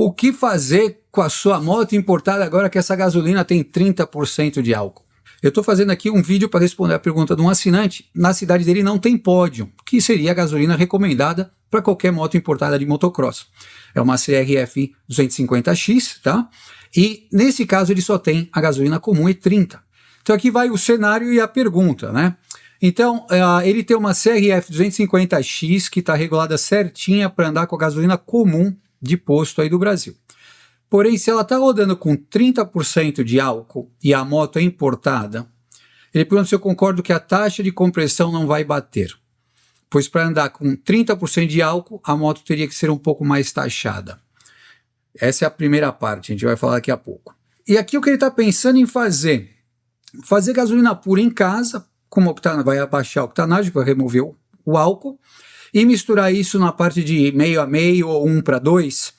O que fazer com a sua moto importada agora que essa gasolina tem 30% de álcool? Eu estou fazendo aqui um vídeo para responder a pergunta de um assinante. Na cidade dele não tem pódio, que seria a gasolina recomendada para qualquer moto importada de motocross. É uma CRF 250X, tá? E nesse caso ele só tem a gasolina comum E30. Então aqui vai o cenário e a pergunta, né? Então ele tem uma CRF 250X que está regulada certinha para andar com a gasolina comum de posto aí do Brasil. Porém, se ela está rodando com 30% de álcool e a moto é importada, ele pergunta se eu concordo que a taxa de compressão não vai bater. Pois para andar com 30% de álcool, a moto teria que ser um pouco mais taxada. Essa é a primeira parte, a gente vai falar daqui a pouco. E aqui o que ele está pensando em fazer gasolina pura em casa, vai abaixar a octanagem, vai remover o álcool, e misturar isso na parte de meio a meio ou 1:2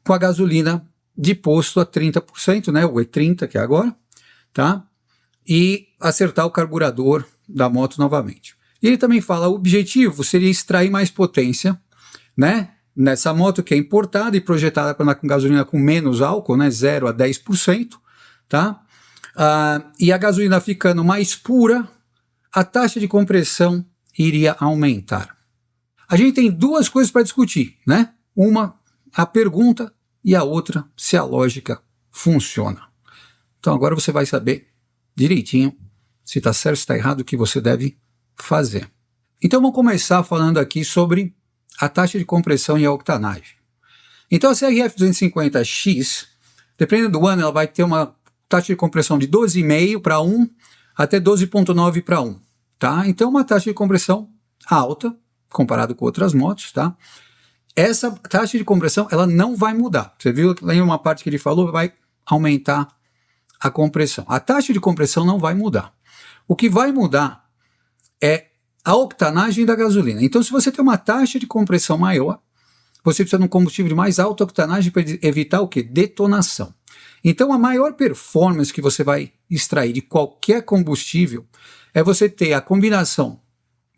com a gasolina de posto a 30%, né, o E30 que é agora, tá? E acertar o carburador da moto novamente. E ele também fala, o objetivo seria extrair mais potência, né, nessa moto que é importada e projetada para andar com gasolina com menos álcool, né, 0 a 10%, tá? E a gasolina ficando mais pura, a taxa de compressão iria aumentar. A gente tem duas coisas para discutir, né? Uma, a pergunta, e a outra, se a lógica funciona. Então agora você vai saber direitinho se está certo, se está errado, o que você deve fazer. Então vamos começar falando aqui sobre a taxa de compressão e a octanagem. Então a CRF 250X, dependendo do ano, ela vai ter uma taxa de compressão de 12,5 para 1 até 12,9 para 1. Tá? Então uma taxa de compressão alta, comparado com outras motos, tá? Essa taxa de compressão, ela não vai mudar. Você viu lá em uma parte que ele falou, vai aumentar a compressão. A taxa de compressão não vai mudar. O que vai mudar é a octanagem da gasolina. Então, se você tem uma taxa de compressão maior, você precisa de um combustível de mais alta octanagem para evitar o quê? Detonação. Então, a maior performance que você vai extrair de qualquer combustível é você ter a combinação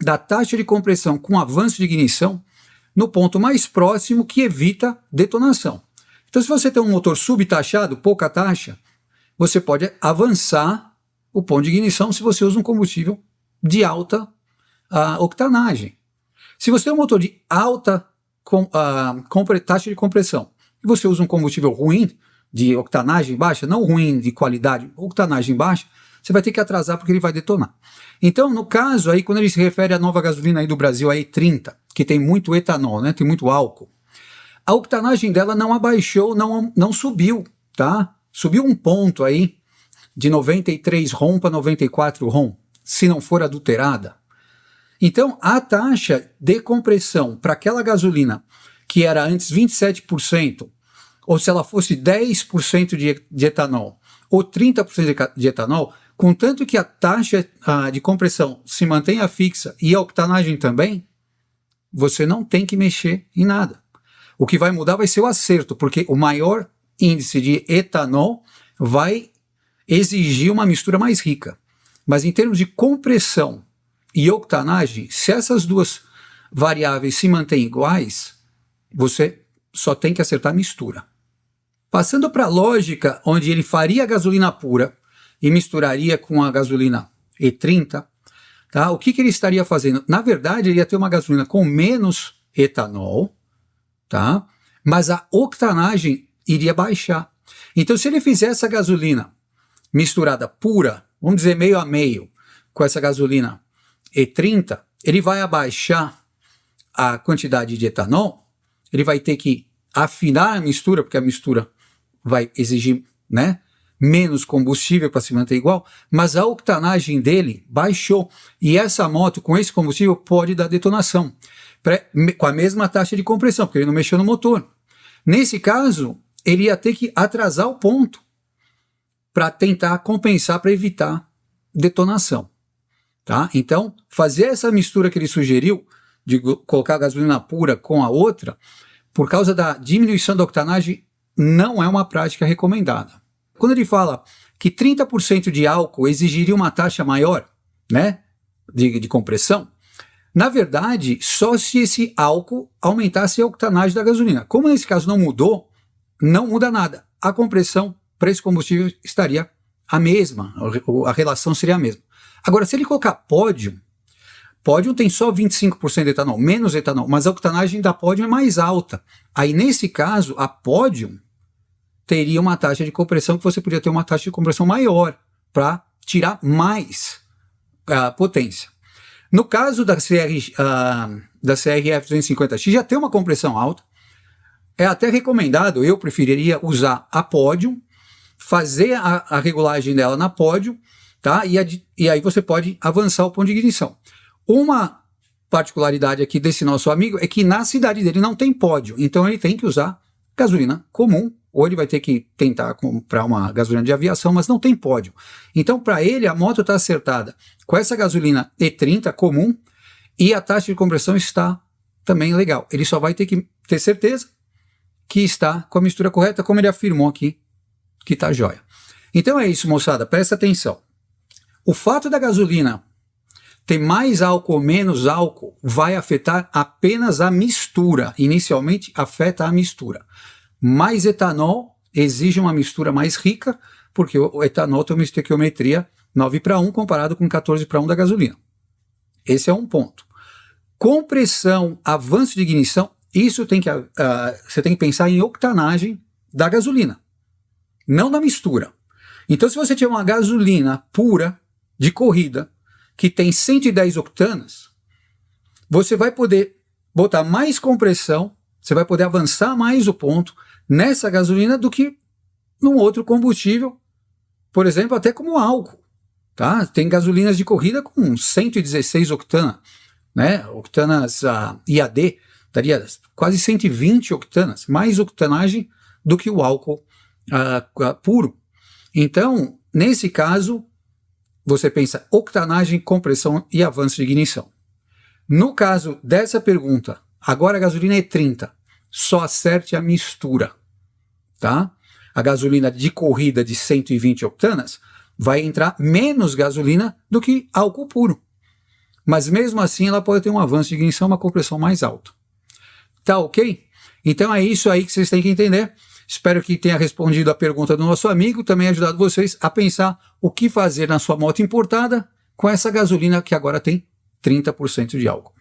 da taxa de compressão com avanço de ignição no ponto mais próximo que evita detonação. Então, se você tem um motor subtaxado, pouca taxa, você pode avançar o ponto de ignição se você usa um combustível de alta octanagem. Se você tem um motor de alta taxa de compressão e você usa um combustível ruim, de octanagem baixa, não ruim de qualidade, octanagem baixa, você vai ter que atrasar porque ele vai detonar. Então, no caso aí, quando ele se refere à nova gasolina aí do Brasil, a E30, que tem muito etanol, né, tem muito álcool, a octanagem dela não abaixou, não subiu, tá? Subiu um ponto aí de 93 ROM para 94 ROM, se não for adulterada. Então, a taxa de compressão para aquela gasolina que era antes 27%, ou se ela fosse 10% de etanol, ou 30% de etanol, contanto que a taxa de compressão se mantenha fixa e a octanagem também, você não tem que mexer em nada. O que vai mudar vai ser o acerto, porque o maior índice de etanol vai exigir uma mistura mais rica. Mas em termos de compressão e octanagem, se essas duas variáveis se mantêm iguais, você só tem que acertar a mistura. Passando para a lógica onde ele faria a gasolina pura e misturaria com a gasolina E30, tá? O que ele estaria fazendo? Na verdade, ele ia ter uma gasolina com menos etanol, tá? Mas a octanagem iria baixar. Então, se ele fizer essa gasolina misturada pura, vamos dizer meio a meio, com essa gasolina E30, ele vai abaixar a quantidade de etanol, ele vai ter que afinar a mistura, porque a mistura vai exigir, né, menos combustível para se manter igual, mas a octanagem dele baixou. E essa moto, com esse combustível, pode dar detonação, com a mesma taxa de compressão, porque ele não mexeu no motor. Nesse caso, ele ia ter que atrasar o ponto para tentar compensar, para evitar detonação. Tá? Então, fazer essa mistura que ele sugeriu, de colocar a gasolina pura com a outra, por causa da diminuição da octanagem, não é uma prática recomendada. Quando ele fala que 30% de álcool exigiria uma taxa maior, né, de compressão, na verdade, só se esse álcool aumentasse a octanagem da gasolina. Como nesse caso não mudou não muda nada. A compressão para esse combustível estaria a mesma, a relação seria a mesma. Agora, se ele colocar pódio tem só 25% de etanol, menos etanol, mas a octanagem da pódio é mais alta. Aí, nesse caso, a pódio teria uma taxa de compressão que você podia ter uma taxa de compressão maior para tirar mais potência. No caso da CRF 250X, já tem uma compressão alta. É até recomendado, eu preferiria usar a pódio, fazer a regulagem dela na pódio, tá? E aí você pode avançar o ponto de ignição. Uma particularidade aqui desse nosso amigo é que na cidade dele não tem pódio, então ele tem que usar gasolina comum, ou ele vai ter que tentar comprar uma gasolina de aviação, mas não tem pódio. Então, para ele, a moto está acertada com essa gasolina E30 comum e a taxa de compressão está também legal. Ele só vai ter que ter certeza que está com a mistura correta, como ele afirmou aqui, que está jóia. Então é isso, moçada, presta atenção. O fato da gasolina ter mais álcool ou menos álcool vai afetar apenas a mistura. Inicialmente, afeta a mistura. Mais etanol exige uma mistura mais rica, porque o etanol tem uma estequiometria 9:1 comparado com 14:1 da gasolina. Esse é um ponto. Compressão, avanço de ignição, isso você tem que pensar em octanagem da gasolina, não da mistura. Então, se você tiver uma gasolina pura de corrida, que tem 110 octanas, você vai poder botar mais compressão, você vai poder avançar mais o ponto nessa gasolina do que num outro combustível, por exemplo, até como álcool. Tá? Tem gasolinas de corrida com 116 octanas, né? Octanas IAD, daria quase 120 octanas, mais octanagem do que o álcool puro. Então, nesse caso, você pensa octanagem, compressão e avanço de ignição. No caso dessa pergunta, agora a gasolina é 30, só acerte a mistura, tá? A gasolina de corrida de 120 octanas vai entrar menos gasolina do que álcool puro. Mas mesmo assim ela pode ter um avanço de ignição, uma compressão mais alta. Tá ok? Então é isso aí que vocês têm que entender. Espero que tenha respondido a pergunta do nosso amigo, também ajudado vocês a pensar o que fazer na sua moto importada com essa gasolina que agora tem 30% de álcool.